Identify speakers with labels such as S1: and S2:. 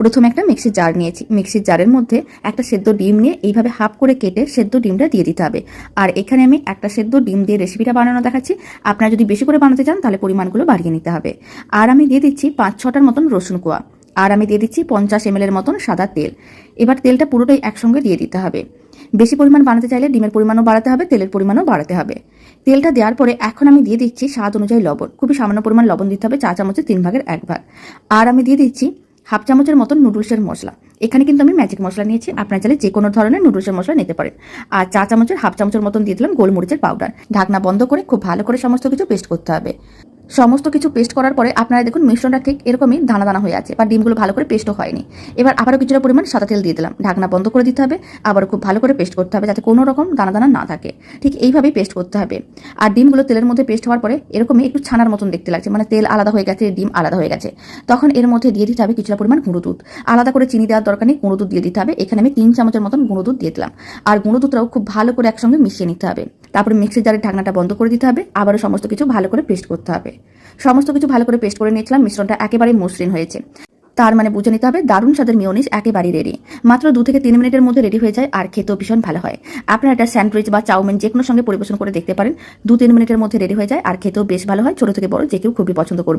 S1: প্রথমে একটা মিক্সির জার নিয়েছি। মিক্সির জারের মধ্যে একটা সেদ্ধ ডিম নিয়ে এইভাবে হাফ করে কেটে সেদ্ধ ডিমটা দিয়ে দিতে হবে। আর এখানে আমি একটা সেদ্ধ ডিম দিয়ে রেসিপিটা বানানো দেখাচ্ছি। আপনারা যদি বেশি করে বানাতে চান তাহলে পরিমাণগুলো বাড়িয়ে নিতে হবে। আর আমি দিয়ে দিচ্ছি 5-6টার মতন রসুন কোয়া। আর আমি দিয়ে দিচ্ছি 50 ml এর মতন সাদা তেল। এবার তেলটা পুরোটাই একসঙ্গে দিয়ে দিতে হবে। বেশি পরিমাণ বানাতে চাইলে ডিমের পরিমাণও বাড়াতে হবে, তেলের পরিমাণও বাড়াতে হবে। তেলটা দেওয়ার পরে এখন আমি দিয়ে দিচ্ছি স্বাদ অনুযায়ী লবণ। খুবই সামান্য পরিমাণ লবণ দিতে হবে, চা চামচের 3/1 আর আমি দিয়ে দিচ্ছি হাফ চামচের মতন নুডলসের মশলা। এখানে কিন্তু আমি ম্যাজিক মশলা নিয়েছি, আপনারা চাইলে যে কোনো ধরনের নুডলসের মশলা নিতে পারেন। আর চা চামচের হাফ চামচের মতন দিয়ে দিলাম গোলমরিচের পাউডার। ঢাকনা বন্ধ করে খুব ভালো করে সমস্ত কিছু পেস্ট করতে হবে। সমস্ত কিছু পেস্ট করার পরে আপনারা দেখুন মিশ্রণটা ঠিক এরকমই দানা দানা হয়ে আছে বা ডিমগুলো ভালো করে পেস্টও হয়নি। এবার আবারও কিছুটা পরিমাণ সাদা তেল দিয়ে দিলাম। ঢাকনা বন্ধ করে দিতে হবে, আবারও খুব ভালো করে পেস্ট করতে হবে যাতে কোনো রকম দানা দানা না থাকে। ঠিক এইভাবেই পেস্ট করতে হবে। আর ডিমগুলো তেলের মধ্যে পেস্ট হওয়ার পরে এরকমই একটু ছানার মতন দেখতে লাগছে, মানে তেল আলাদা হয়ে গেছে, ডিম আলাদা হয়ে গেছে। তখন এর মধ্যে দিয়ে দিতে হবে কিছুটা পরিমাণ গুঁড়ো দুধ। আলাদা করে চিনি দেওয়ার দরকার নেই, গুঁড়ো দুধ দিয়ে দিতে হবে। এখানে আমি 3 চামচের মতন গুঁড়ো দুধ দিয়ে দিলাম। আর গুঁড়ো দুধটাও খুব ভালো করে একসঙ্গে মিশিয়ে নিতে হবে। তারপরে মিক্সির জারের ঢাকনাটা বন্ধ করে দিতে হবে, আবারও সমস্ত কিছু ভালো করে পেস্ট করতে হবে। সমস্ত কিছু ভালো করে পেস্ট করে নিয়েছিলাম, মিশ্রণটা একেবারে মসৃণ হয়েছে। তার মানে বুঝে নিতে হবে দারুণ স্বাদের মেয়োনিজ একেবারেই রেডি। মাত্র 2 থেকে 3 মিনিটের মধ্যে রেডি হয়ে যায় আর খেতেও ভীষণ ভালো হয়। আপনারা এটা স্যান্ডউইচ বা চাউমিন যে কোনো সঙ্গে পরিবেশন করে দেখতে পারেন। 2-3 মিনিটের মধ্যে রেডি হয়ে যায় আর খেতেও বেশ ভালো হয়। ছোট থেকে বড় যে কেউ খুবই পছন্দ করবে।